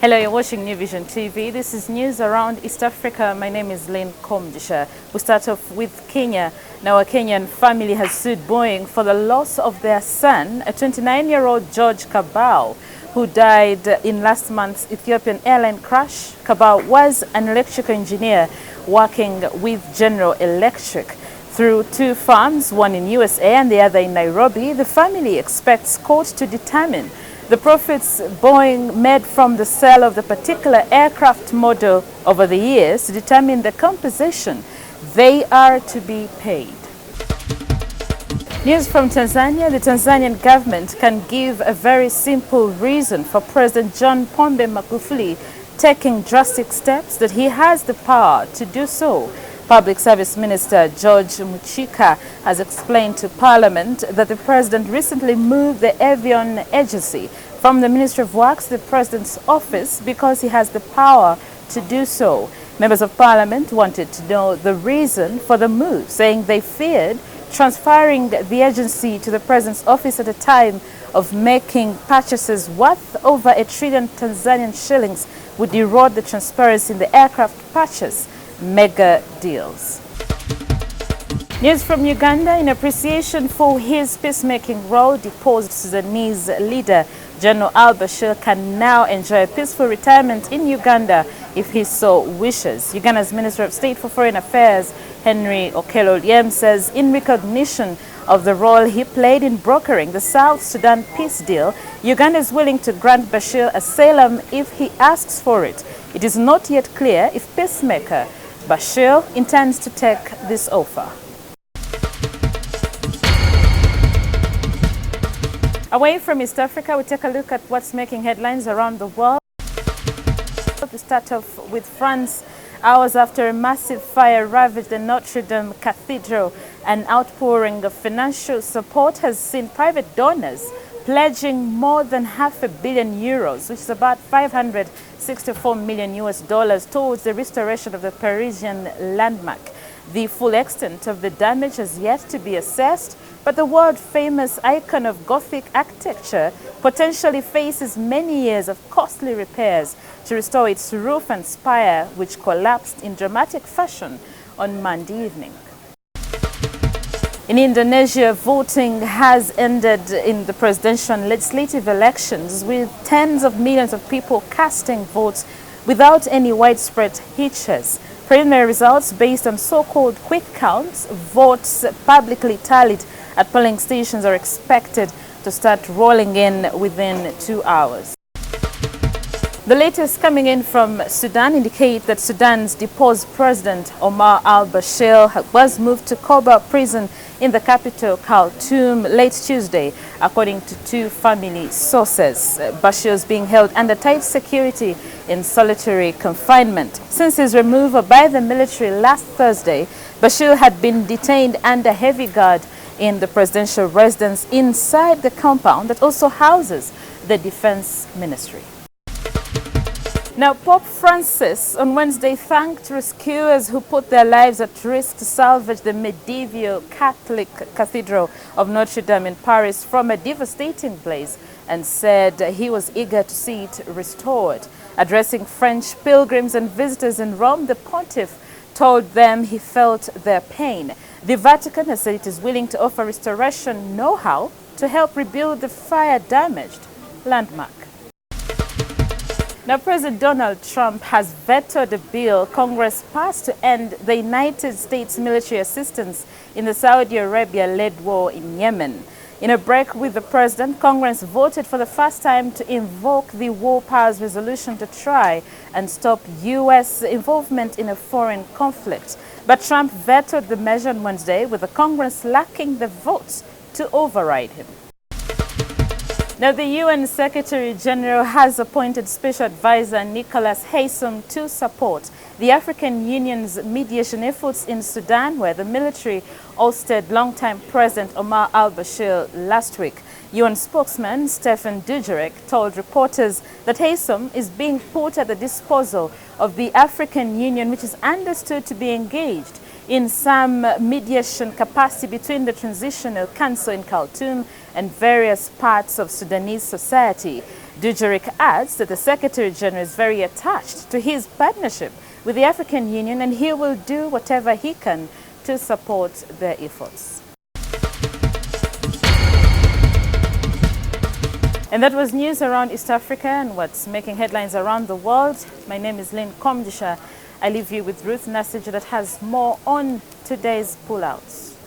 Hello, you're watching New Vision TV. This is news around East Africa. My name is Lynn Komjisha. We start off with Kenya. Now, a Kenyan family has sued Boeing for the loss of their son, a 29-year-old George Kabau, who died in last month's Ethiopian Airline crash. Kabau was an electrical engineer working with General Electric. Through two farms, one in USA and the other in Nairobi, the family expects court to determine the profits Boeing made from the sale of the particular aircraft model over the years to determine the compensation they are to be paid. News from Tanzania. The Tanzanian government can give a very simple reason for President John Pombe Magufuli taking drastic steps that he has the power to do so. Public Service Minister George Muchika has explained to Parliament that the President recently moved the aviation agency from the Ministry of Works to the President's office because he has the power to do so. Members of Parliament wanted to know the reason for the move, saying they feared transferring the agency to the President's office at a time of making purchases worth over $1 trillion Tanzanian shillings would erode the transparency in the aircraft purchase mega deals. News from Uganda. In appreciation for his peacemaking role, deposed Sudanese leader General al-Bashir can now enjoy a peaceful retirement in Uganda if he so wishes. Uganda's Minister of State for Foreign Affairs, Henry Okello Oryem, says in recognition of the role he played in brokering the South Sudan peace deal, Uganda is willing to grant Bashir asylum if he asks for it. It is not yet clear if peacemaker Bashir intends to take this offer. Away from East Africa, we take a look at what's making headlines around the world. We start off with France. Hours after a massive fire ravaged the Notre Dame Cathedral, an outpouring of financial support has seen private donors pledging more than €500 million, which is about $564 million towards the restoration of the Parisian landmark. The full extent of the damage has yet to be assessed, but the world-famous icon of Gothic architecture potentially faces many years of costly repairs to restore its roof and spire, which collapsed in dramatic fashion on Monday evening. In Indonesia, voting has ended in the presidential and legislative elections, with tens of millions of people casting votes without any widespread hitches. Preliminary results based on so-called quick counts, votes publicly tallied at polling stations, are expected to start rolling in within 2 hours. The latest coming in from Sudan indicate that Sudan's deposed President Omar al-Bashir was moved to Koba prison in the capital Khartoum late Tuesday, according to two family sources. Bashir is being held under tight security in solitary confinement. Since his removal by the military last Thursday, Bashir had been detained under heavy guard in the presidential residence inside the compound that also houses the defense ministry. Now, Pope Francis on Wednesday thanked rescuers who put their lives at risk to salvage the medieval Catholic Cathedral of Notre Dame in Paris from a devastating blaze and said he was eager to see it restored. Addressing French pilgrims and visitors in Rome, the pontiff told them he felt their pain. The Vatican has said it is willing to offer restoration know-how to help rebuild the fire-damaged landmark. Now, President Donald Trump has vetoed a bill Congress passed to end the United States military assistance in the Saudi Arabia-led war in Yemen. In a break with the president, Congress voted for the first time to invoke the War Powers Resolution to try and stop U.S. involvement in a foreign conflict. But Trump vetoed the measure on Wednesday, with the Congress lacking the votes to override him. Now, the UN Secretary General has appointed Special Advisor Nicholas Haysom to support the African Union's mediation efforts in Sudan, where the military ousted longtime President Omar al-Bashir last week. UN spokesman Stephen Dujarric told reporters that Haysom is being put at the disposal of the African Union, which is understood to be engaged in some mediation capacity between the Transitional Council in Khartoum and various parts of Sudanese society. Dujarric adds that the Secretary General is very attached to his partnership with the African Union and he will do whatever he can to support their efforts. And that was news around East Africa and what's making headlines around the world. My name is Lynn Komdisha. I leave you with Ruth Nasij that has more on today's pullouts.